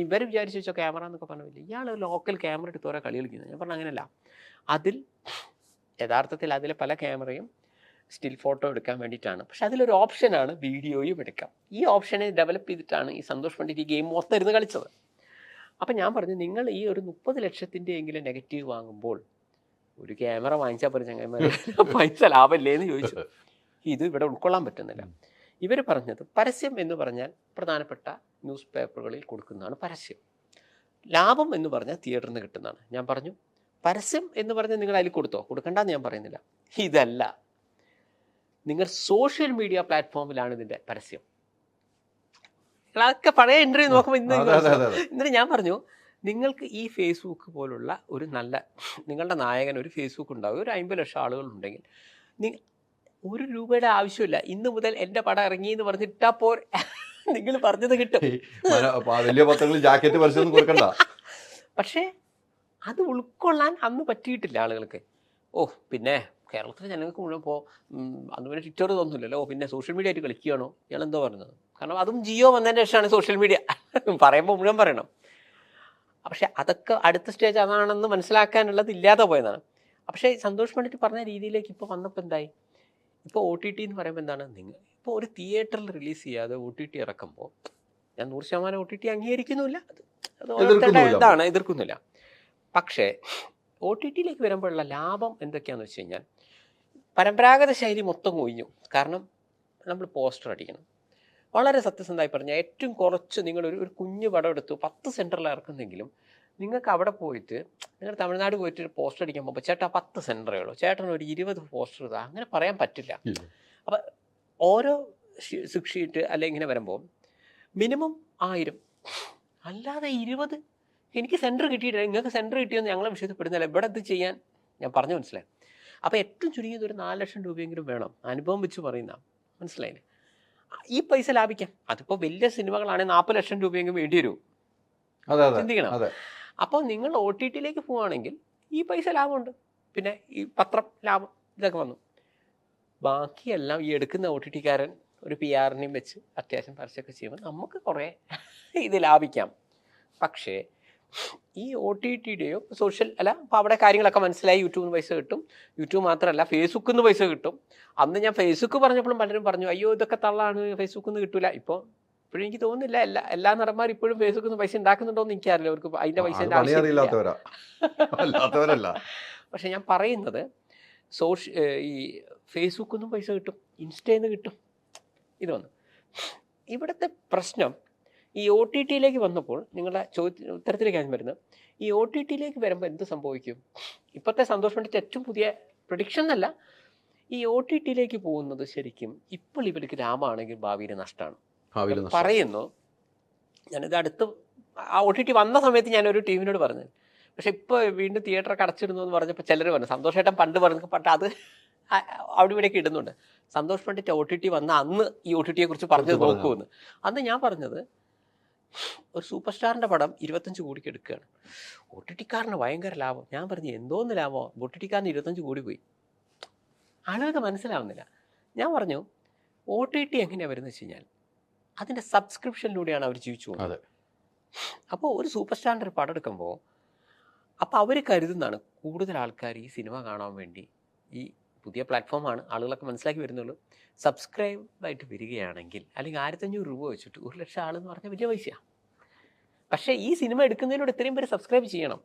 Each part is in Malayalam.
ഇവർ വിചാരിച്ചു വെച്ചോ ക്യാമറ എന്നൊക്കെ പറഞ്ഞില്ല, ഇയാൾ ലോക്കൽ ക്യാമറ എടുത്ത് ഓരോ കളി കളിക്കുന്നത്. ഞാൻ പറഞ്ഞ അങ്ങനെയല്ല. അതിൽ യഥാർത്ഥത്തിൽ അതിലെ പല ക്യാമറയും സ്റ്റിൽ ഫോട്ടോ എടുക്കാൻ വേണ്ടിയിട്ടാണ്. പക്ഷെ അതിലൊരു ഓപ്ഷനാണ് വീഡിയോയും എടുക്കാം. ഈ ഓപ്ഷനെ ഡെവലപ്പ് ചെയ്തിട്ടാണ് ഈ സന്തോഷ് പണ്ഡിറ്റ് ഈ ഗെയിം മൊത്തം ഇരുന്ന് കളിച്ചത്. അപ്പം ഞാൻ പറഞ്ഞു, നിങ്ങൾ ഈ ഒരു 30 ലക്ഷത്തിൻ്റെ എങ്കിലും നെഗറ്റീവ് വാങ്ങുമ്പോൾ ഒരു ക്യാമറ വാങ്ങിച്ചാൽ പോലും ചങ്ങന്മാർ പൈസ ലാഭമല്ലേ എന്ന് ചോദിച്ചു. ഇത് ഇവിടെ ഉൾക്കൊള്ളാൻ പറ്റുന്നില്ല. ഇവർ പറഞ്ഞത് പരസ്യം എന്ന് പറഞ്ഞാൽ പ്രധാനപ്പെട്ട ന്യൂസ് പേപ്പറുകളിൽ കൊടുക്കുന്നതാണ് പരസ്യം. ലാഭം എന്ന് പറഞ്ഞാൽ തിയേറ്ററിൽ നിന്ന് കിട്ടുന്നതാണ്. ഞാൻ പറഞ്ഞു പരസ്യം എന്ന് പറഞ്ഞാൽ നിങ്ങൾ അതിൽ കൊടുത്തോ, കൊടുക്കണ്ടെന്ന് ഞാൻ പറയുന്നില്ല. ഇതല്ല, നിങ്ങൾ സോഷ്യൽ മീഡിയ പ്ലാറ്റ്ഫോമിലാണ് ഇതിൻ്റെ പരസ്യം. അതൊക്കെ പഴയ ഇൻ്റർവ്യൂ നോക്കുമ്പോൾ ഇന്നലെ ഞാൻ പറഞ്ഞു, നിങ്ങൾക്ക് ഈ ഫേസ്ബുക്ക് പോലുള്ള ഒരു നല്ല നിങ്ങളുടെ നായകൻ ഒരു ഫേസ്ബുക്ക് ഉണ്ടാവും, ഒരു 50 ലക്ഷം ആളുകളുണ്ടെങ്കിൽ ഒരു രൂപയുടെ ആവശ്യമില്ല. ഇന്ന് മുതൽ എൻ്റെ പടം ഇറങ്ങി എന്ന് പറഞ്ഞിട്ടാ പോരെ, നിങ്ങൾ പറഞ്ഞത് കിട്ടും. പക്ഷേ അത് ഉൾക്കൊള്ളാൻ അന്ന് പറ്റിയിട്ടില്ല ആളുകൾക്ക്. പിന്നെ കേരളത്തിലെ ജനങ്ങൾക്ക് മുഴുവൻ ഇപ്പോൾ അതുപോലെ ട്വിറ്റർ തോന്നുന്നില്ലല്ലോ, പിന്നെ സോഷ്യൽ മീഡിയ ആയിട്ട് കളിക്കുകയാണോ ഇയാളെന്തോ പറഞ്ഞത്. കാരണം അതും ജിയോ വന്നതിൻ്റെ ശേഷമാണ് സോഷ്യൽ മീഡിയ പറയുമ്പോൾ മുഴുവൻ പറയണം. പക്ഷെ അതൊക്കെ അടുത്ത സ്റ്റേജ് അതാണെന്ന് മനസ്സിലാക്കാനുള്ളത് ഇല്ലാതെ പോയതാണ്. പക്ഷേ സന്തോഷ് പണ്ഡിറ്റ് പറഞ്ഞ രീതിയിലേക്ക് ഇപ്പോൾ വന്നപ്പോൾ എന്തായി, ഇപ്പോൾ OTT എന്ന് പറയുമ്പോൾ എന്താണ്, നിങ്ങൾ ഇപ്പോൾ ഒരു തിയേറ്ററിൽ റിലീസ് ചെയ്യാതെ OTT ഇറക്കുമ്പോൾ ഞാൻ 100% OTT അംഗീകരിക്കുന്നുമില്ല, അത് എതിർക്കുന്നില്ല. പക്ഷേ OTTയിലേക്ക് വരുമ്പോഴുള്ള ലാഭം എന്തൊക്കെയാണെന്ന് വെച്ച് കഴിഞ്ഞാൽ പരമ്പരാഗത ശൈലി മൊത്തം ഒഴിഞ്ഞു. കാരണം നമ്മൾ പോസ്റ്റർ അടിക്കണം. വളരെ സത്യസന്ധമായി പറഞ്ഞാൽ ഏറ്റവും കുറച്ച് നിങ്ങളൊരു കുഞ്ഞു പടം എടുത്തു 10 സെൻറ്ററിൽ ഇറക്കുന്നെങ്കിലും നിങ്ങൾക്ക് അവിടെ പോയിട്ട് നിങ്ങൾ തമിഴ്നാട് പോയിട്ട് ഒരു പോസ്റ്റർ അടിക്കാൻ പോകുമ്പോൾ ചേട്ടാ 10 സെൻറ്ററേ ഉള്ളൂ, ചേട്ടൻ ഒരു 20 പോസ്റ്റർ ഇതാ, അങ്ങനെ പറയാൻ പറ്റില്ല. അപ്പം ഓരോ ഷീറ്റ് അല്ലെങ്കിൽ ഇങ്ങനെ വരുമ്പോൾ മിനിമം 1000, അല്ലാതെ 20 എനിക്ക് സെൻറ്റർ കിട്ടിയിട്ടില്ല, നിങ്ങൾക്ക് സെൻറ്റർ കിട്ടിയെന്ന് ഞങ്ങളെ വിശ്വസിപ്പെടുന്നില്ല. ഇവിടെ ഇത് ചെയ്യാൻ ഞാൻ പറഞ്ഞു മനസ്സിലായി. അപ്പോൾ ഏറ്റവും ചുരുങ്ങിയത് ഒരു 4 ലക്ഷം രൂപയെങ്കിലും വേണം, അനുഭവം വെച്ച് പറയുന്ന, മനസ്സിലായില്ലേ? ഈ പൈസ ലാഭിക്കാം. അതിപ്പോൾ വലിയ സിനിമകളാണെങ്കിൽ 40 ലക്ഷം രൂപയെങ്കിലും വേണ്ടി വരും, ചിന്തിക്കണം. അപ്പോൾ നിങ്ങൾ OTTയിലേക്ക് പോവുകയാണെങ്കിൽ ഈ പൈസ ലാഭമുണ്ട്. പിന്നെ ഈ പത്രം ലാഭം ഇതൊക്കെ വന്നു. ബാക്കിയെല്ലാം ഈ എടുക്കുന്ന OTTക്കാരൻ ഒരു PR-നെയും വെച്ച് അത്യാവശ്യം പരസ്യമൊക്കെ ചെയ്യുമ്പോൾ നമുക്ക് കുറേ ഇത് ലാഭിക്കാം. പക്ഷേ ഈ OTTയുടെയോ സോഷ്യൽ അല്ല, അപ്പോൾ അവിടെ കാര്യങ്ങളൊക്കെ മനസ്സിലായി. യൂട്യൂബിൽ നിന്ന് പൈസ കിട്ടും. യൂട്യൂബ് മാത്രമല്ല ഫേസ്ബുക്കിൽ നിന്ന് പൈസ കിട്ടും. അന്ന് ഞാൻ ഫേസ്ബുക്ക് പറഞ്ഞപ്പോഴും പലരും പറഞ്ഞു അയ്യോ ഇതൊക്കെ തള്ളാണ്, ഫേസ്ബുക്കിൽ നിന്ന് കിട്ടില്ല. ഇപ്പോഴും എനിക്ക് തോന്നുന്നില്ല എല്ലാ നടന്മാർ ഇപ്പോഴും ഫേസ്ബുക്കിൽ നിന്ന് പൈസ ഉണ്ടാക്കുന്നുണ്ടോ എന്ന് എനിക്കറിയില്ല. അവർക്ക് അതിൻ്റെ പൈസ പക്ഷെ ഞാൻ പറയുന്നത് ഈ ഫേസ്ബുക്കിൽ നിന്നും പൈസ കിട്ടും, ഇൻസ്റ്റയിൽ നിന്ന് കിട്ടും. ഇതൊന്ന് ഇവിടുത്തെ പ്രശ്നം. ഈ OTTയിലേക്ക് വന്നപ്പോൾ നിങ്ങളുടെ ഉത്തരത്തിലേക്ക് ഞാൻ വരുന്നത്, ഈ OTTയിലേക്ക് വരുമ്പോൾ എന്ത് സംഭവിക്കും? ഇപ്പോഴത്തെ സന്തോഷ് പണ്ഡിറ്റ് ഏറ്റവും പുതിയ പ്രഡിക്ഷൻ എന്നല്ല, ഈ OTTയിലേക്ക് പോകുന്നത് ശരിക്കും ഇപ്പോൾ ഇവർക്ക് ലാഭമാണെങ്കിൽ ഭാവിയിൽ നഷ്ടമാണ് പറയുന്നു. ഞാനിത് അടുത്ത് OTT വന്ന സമയത്ത് ഞാനൊരു ടീമിനോട് പറഞ്ഞു. പക്ഷെ ഇപ്പോൾ വീണ്ടും തിയേറ്ററൊക്കെ അടച്ചിടുന്നു എന്ന് പറഞ്ഞപ്പോൾ ചിലർ പറഞ്ഞു സന്തോഷേട്ടൻ പണ്ട് പറഞ്ഞു, പക്ഷേ അത് അവിടെ ഇവിടെയൊക്കെ ഇടുന്നുണ്ട്. സന്തോഷ് പണ്ഡിറ്റ് OTT വന്ന അന്ന് ഈ OTTയെ കുറിച്ച് പറഞ്ഞത് നോക്കുമെന്ന്. അന്ന് ഞാൻ പറഞ്ഞത് ഒരു സൂപ്പർ സ്റ്റാറിൻ്റെ പടം 25 കോടിക്ക് എടുക്കുകയാണ്, OTTക്കാരന് ഭയങ്കര ലാഭം. ഞാൻ പറഞ്ഞു എന്തോന്ന് ലാഭം, OTTക്കാരന് 25 കോടി പോയി. ആളുകൾക്ക് മനസ്സിലാവുന്നില്ല. ഞാൻ പറഞ്ഞു OTT എങ്ങനെയാണ് വരുന്നത് വെച്ച് കഴിഞ്ഞാൽ അതിൻ്റെ സബ്സ്ക്രിപ്ഷനിലൂടെയാണ് അവർ ജീവിച്ചു പോകുന്നത്. അപ്പോൾ ഒരു സൂപ്പർ സ്റ്റാറിൻ്റെ ഒരു പടം എടുക്കുമ്പോൾ അപ്പോൾ അവർ കരുതുന്നതാണ് കൂടുതൽ ആൾക്കാർ ഈ സിനിമ കാണാൻ വേണ്ടി, ഈ പുതിയ പ്ലാറ്റ്ഫോമാണ് ആളുകളൊക്കെ മനസ്സിലാക്കി വരുന്നുള്ളൂ, സബ്സ്ക്രൈബായിട്ട് വരികയാണെങ്കിൽ അല്ലെങ്കിൽ 1500 രൂപ വെച്ചിട്ട് 1 ലക്ഷം ആളെന്ന് പറഞ്ഞാൽ വലിയ പൈസയാണ്. പക്ഷേ ഈ സിനിമ എടുക്കുന്നതിലൂടെ ഇത്രയും പേര് സബ്സ്ക്രൈബ് ചെയ്യണം.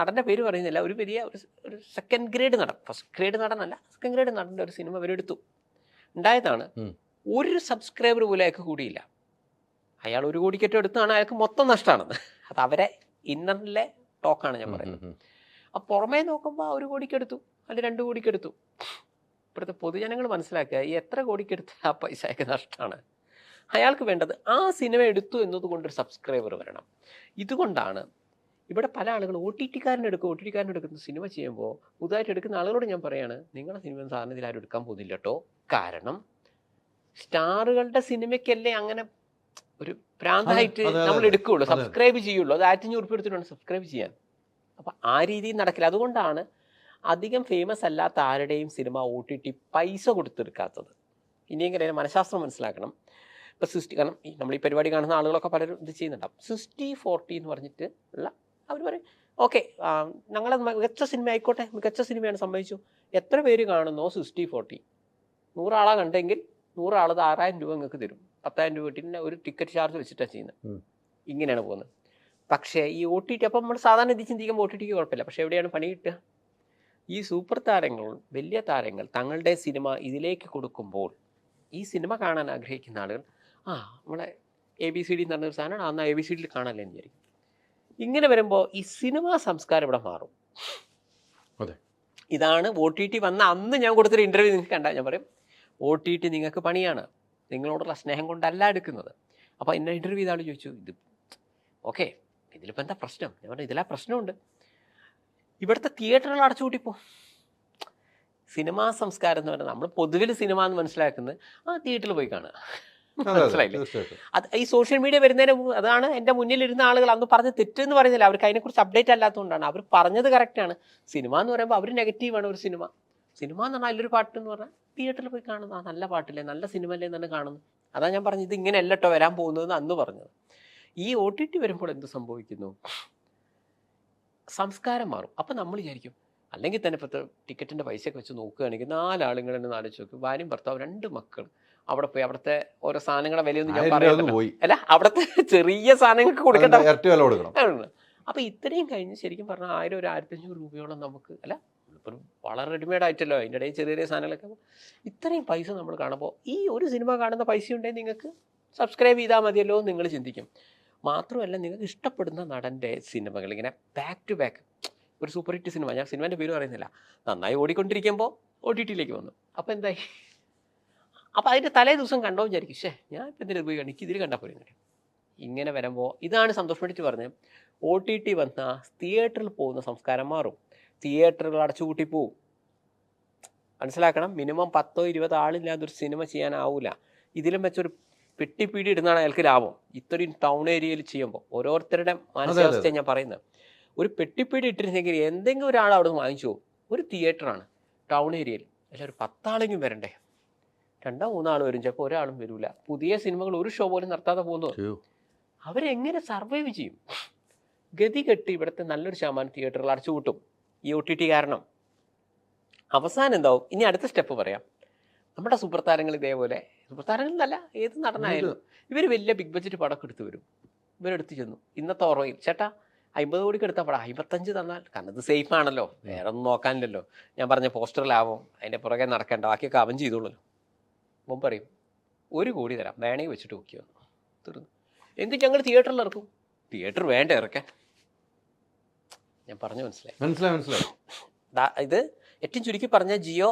നടൻ്റെ പേര് പറയുന്നില്ല, ഒരു വലിയ ഒരു സെക്കൻഡ് ഗ്രേഡ് നടൻ, ഫസ്റ്റ് ഗ്രേഡ് നടനല്ല, സെക്കൻഡ് ഗ്രേഡ് നടൻ്റെ ഒരു സിനിമ അവരെടുത്തു. ഉണ്ടായതാണ് ഒരു സബ്സ്ക്രൈബർ പോലും അയാൾക്ക് കൂടിയില്ല. അയാൾ 1 കോടിക്കറ്റോ എടുത്താണ്, അയാൾക്ക് മൊത്തം നഷ്ടമാണെന്ന്. അത് അവരെ ഇന്നറിലെ ടോക്കാണ് ഞാൻ പറയുന്നത്. അപ്പോൾ പുറമേ നോക്കുമ്പോൾ 1 കോടിക്കെടുത്തു അല്ലെങ്കിൽ 2 കോടിക്കെടുത്തു. ഇപ്പോഴത്തെ പൊതുജനങ്ങൾ മനസ്സിലാക്കുക ഈ എത്ര കോടിക്കെടുത്ത ആ പൈസ അയാൾക്ക് നഷ്ടമാണ്. അയാൾക്ക് വേണ്ടത് ആ സിനിമ എടുത്തു എന്നതുകൊണ്ടൊരു സബ്സ്ക്രൈബർ വരണം. ഇതുകൊണ്ടാണ് ഇവിടെ പല ആളുകൾ OTTക്കാരനെടുക്കുന്ന സിനിമ ചെയ്യുമ്പോൾ പുതുതായിട്ട് എടുക്കുന്ന ആളുകളോട് ഞാൻ പറയാണ്, നിങ്ങളുടെ സിനിമ സാധനത്തിൽ ആരും എടുക്കാൻ പോകുന്നില്ല കേട്ടോ. കാരണം സ്റ്റാറുകളുടെ സിനിമയ്ക്കല്ലേ അങ്ങനെ ഒരു പ്രാന്തായിട്ട് നമ്മൾ എടുക്കുകയുള്ളൂ, സബ്സ്ക്രൈബ് ചെയ്യുള്ളൂ. അത് 1500 രൂപ എടുത്തിട്ടാണ് സബ്സ്ക്രൈബ് ചെയ്യാൻ. അപ്പം ആ രീതിയിൽ നടക്കില്ല. അതുകൊണ്ടാണ് അധികം ഫേമസ് അല്ലാത്ത ആരുടെയും സിനിമ OTT പൈസ കൊടുത്തെടുക്കാത്തത്. ഇനിയെങ്കിലും അതിൻ്റെ മനഃശാസ്ത്രം മനസ്സിലാക്കണം. ഇപ്പോൾ കാരണം നമ്മൾ ഈ പരിപാടി കാണുന്ന ആളുകളൊക്കെ പലരും ഇത് ചെയ്യുന്നുണ്ടാവും. 60-40 എന്ന് പറഞ്ഞിട്ട് ഉള്ള അവർ പറയും ഓക്കെ ഞങ്ങളത് മികച്ച സിനിമ ആയിക്കോട്ടെ, മികച്ച സിനിമയാണ് സംഭവിച്ചു. എത്ര പേര് കാണുന്നോ 60-40, 100 ആളാ കണ്ടെങ്കിൽ 100 ആളത് 6,000 രൂപ നിങ്ങൾക്ക് തരും. 10,000 രൂപ കിട്ടി ഒരു ടിക്കറ്റ് ചാർജ് വെച്ചിട്ടാണ് ചെയ്യുന്നത്. ഇങ്ങനെയാണ് പോകുന്നത്. പക്ഷേ ഈ OTT അപ്പം നമ്മൾ സാധാരണ ഇത് ചിന്തിക്കുമ്പോൾ OTTക്ക് കുഴപ്പമില്ല. പക്ഷേ എവിടെയാണ് പണി കിട്ടുക? ഈ സൂപ്പർ താരങ്ങൾ, വലിയ താരങ്ങൾ തങ്ങളുടെ സിനിമ ഇതിലേക്ക് കൊടുക്കുമ്പോൾ ഈ സിനിമ കാണാൻ ആഗ്രഹിക്കുന്ന ആളുകൾ നമ്മളെ ABCD എന്ന് പറഞ്ഞൊരു സാധനമാണ്, അന്ന് ABCD കാണാനല്ലേ എന്ന് വിചാരിക്കും. ഇങ്ങനെ വരുമ്പോൾ ഈ സിനിമാ സംസ്കാരം ഇവിടെ മാറും. അതെ, ഇതാണ് OTT വന്ന അന്ന് ഞാൻ കൊടുത്തൊരു ഇൻ്റർവ്യൂ നിങ്ങൾക്ക് കണ്ടാൽ ഞാൻ പറയും OTT നിങ്ങൾക്ക് പണിയാണ്, നിങ്ങളോടുള്ള സ്നേഹം കൊണ്ടല്ല എടുക്കുന്നത്. അപ്പോൾ എന്നെ ഇൻ്റർവ്യൂ ചെയ്ത ആൾ ചോദിച്ചു ഇത് ഓക്കെ ഇതിലിപ്പോൾ എന്താ പ്രശ്നം? ഞാൻ പറഞ്ഞു ഇതിലാ പ്രശ്നമുണ്ട്. ഇവിടുത്തെ തിയേറ്ററുകൾ അടച്ചുകൂട്ടിപ്പോ. സിനിമാ സംസ്കാരം എന്ന് പറഞ്ഞാൽ നമ്മൾ പൊതുവിൽ സിനിമ എന്ന് മനസ്സിലാക്കുന്നത് തിയേറ്ററിൽ പോയി കാണുക, മനസ്സിലായില്ലേ? അത് ഈ സോഷ്യൽ മീഡിയ വരുന്നതിന് അതാണ് എൻ്റെ മുന്നിലിരുന്ന ആളുകൾ അന്ന് പറഞ്ഞ് തെറ്റെന്ന് പറയുന്നില്ല, അവർക്ക് അതിനെക്കുറിച്ച് അപ്ഡേറ്റ് അല്ലാത്തതുകൊണ്ടാണ്. അവർ പറഞ്ഞത് കറക്റ്റാണ്. സിനിമ എന്ന് പറയുമ്പോൾ അവർ നെഗറ്റീവാണ്. ഒരു സിനിമ എന്ന് പറഞ്ഞാൽ അതിലൊരു പാട്ട് എന്ന് പറഞ്ഞാൽ തിയേറ്ററിൽ പോയി കാണുന്നത് നല്ല പാട്ടില്ലേ, നല്ല സിനിമ അല്ലേ എന്നാണ് കാണുന്നത്. അതാണ് ഞാൻ പറഞ്ഞത് ഇത് ഇങ്ങനെ അല്ലട്ടോ വരാൻ പോകുന്നതെന്ന് അന്ന് പറഞ്ഞത്. ഈ OTT വരുമ്പോൾ എന്ത് സംഭവിക്കുന്നു? സംസ്കാരം മാറും. അപ്പം നമ്മൾ വിചാരിക്കും അല്ലെങ്കിൽ തന്നെ ഇപ്പോഴത്തെ ടിക്കറ്റിൻ്റെ പൈസയൊക്കെ വെച്ച് നോക്കുകയാണെങ്കിൽ 4 ആളുകൾ തന്നെ ആലോചിച്ച് നോക്കും, ഭാര്യയും ഭർത്താവ് 2 മക്കൾ അവിടെ പോയി അവിടുത്തെ ഓരോ സാധനങ്ങളുടെ വിലയൊന്നും ഞാൻ പറയുന്നില്ല, അല്ല അവിടുത്തെ ചെറിയ സാധനങ്ങൾക്ക് കൊടുക്കേണ്ട. അപ്പോൾ ഇത്രയും കഴിഞ്ഞ് ശരിക്കും പറഞ്ഞാൽ 1000 ഒരു 1500 രൂപയോളം നമുക്ക് അല്ല ഒരു വളരെ റെഡിമെയ്ഡ് ആയിട്ടല്ലോ, അതിൻ്റെ ഇടയിൽ ചെറിയ ചെറിയ സാധനങ്ങളൊക്കെ. ഇത്രയും പൈസ നമ്മൾ കാണുമ്പോൾ ഈ ഒരു സിനിമ കാണുന്ന പൈസ ഉണ്ടെങ്കിൽ നിങ്ങൾക്ക് സബ്സ്ക്രൈബ് ചെയ്താൽ മതിയല്ലോ എന്ന് നിങ്ങൾ ചിന്തിക്കും. മാത്രമല്ല നിങ്ങൾക്ക് ഇഷ്ടപ്പെടുന്ന നടൻ്റെ സിനിമകൾ ഇങ്ങനെ ബാക്ക് ടു ബാക്ക് ഒരു സൂപ്പർ ഹിറ്റ് സിനിമ, ഞാൻ സിനിമേൻ്റെ പേര് പറയുന്നില്ല, നന്നായി ഓടിക്കൊണ്ടിരിക്കുമ്പോൾ OTTയിലേക്ക് വന്നു. അപ്പോൾ എന്തായി? അപ്പോൾ അതിൻ്റെ തലേ ദിവസം കണ്ടോ വിചാരിക്കും ഞാൻ ഇപ്പം എന്തിനു പോയി എനിക്ക് ഇതിൽ കണ്ടാൽ പോലും. ഇങ്ങനെ വരുമ്പോൾ ഇതാണ് സന്തോഷ് പണ്ഡിറ്റ് പറഞ്ഞത്, OTT വന്നാൽ തിയേറ്ററിൽ പോകുന്ന സംസ്കാരം മാറും, തിയേറ്ററുകൾ അടച്ചുകൂട്ടി പോവും. മനസ്സിലാക്കണം, മിനിമം 10-20 ആളില്ലാതൊരു സിനിമ ചെയ്യാനാവില്ല. ഇതിലും വെച്ചൊരു പെട്ടിപ്പീടി ഇടുന്നതാണ് അയാൾക്ക് ലാഭം. ഇത്രയും ടൗൺ ഏരിയയിൽ ചെയ്യുമ്പോൾ ഓരോരുത്തരുടെ മാനസികാവസ്ഥയാണ് ഞാൻ പറയുന്നത്. ഒരു പെട്ടിപ്പീടി ഇട്ടിരുന്നെങ്കിൽ എന്തെങ്കിലും ഒരാൾ അവിടെ നിന്ന് വാങ്ങിച്ചു പോകും. ഒരു തിയേറ്ററാണ് ടൗൺ ഏരിയയിൽ, അല്ല ഒരു 10 ആളെങ്കിലും വരണ്ടേ? 2-3 ആൾ വരും, ചിലപ്പോൾ ഒരാളും വരില്ല. പുതിയ സിനിമകൾ ഒരു ഷോ പോലും നടത്താതെ പോകുന്നു. അവരെങ്ങനെ സർവൈവ് ചെയ്യും? ഗതി കെട്ടി ഇവിടുത്തെ നല്ലൊരു ശതമാനം തിയേറ്ററുകൾ അടച്ചുകൂട്ടും ഈ OTT കാരണം. അവസാനം എന്താവും? ഇനി അടുത്ത സ്റ്റെപ്പ് പറയാം. നമ്മുടെ സൂപ്പർ താരങ്ങൾ ഇതേപോലെ, സൂപ്പർ താരങ്ങൾ എന്നല്ല ഏത് നടനായാലും, ഇവർ വലിയ ബിഗ് ബഡ്ജറ്റ് പടമൊക്കെ എടുത്ത് വരും. ഇവരെടുത്ത് ചെന്നു ഇന്നത്തെ ഓർമ്മയിൽ ചേട്ടാ 50 കോടിക്ക് എടുത്താൽ പടം 55 തന്നാൽ, കാരണം ഇത് സേഫ് ആണല്ലോ, വേറെ ഒന്നും നോക്കാനില്ലല്ലോ. ഞാൻ പറഞ്ഞ പോസ്റ്ററിലാവും, അതിൻ്റെ പുറകെ നടക്കേണ്ട, ബാക്കിയൊക്കെ അവൻ ചെയ്തോളൂ. മുമ്പ് പറയും 1 കോടി തരാം, വേണമെങ്കിൽ വെച്ചിട്ട് നോക്കി വന്നു, തീർന്നു. എന്ത് ഞങ്ങൾ തിയേറ്ററിൽ ഇറക്കും? തിയേറ്റർ വേണ്ട ഇറക്കാൻ. ഞാൻ പറഞ്ഞു മനസ്സിലായി. ഇത് ഏറ്റവും ചുരുക്കി പറഞ്ഞാൽ ജിയോ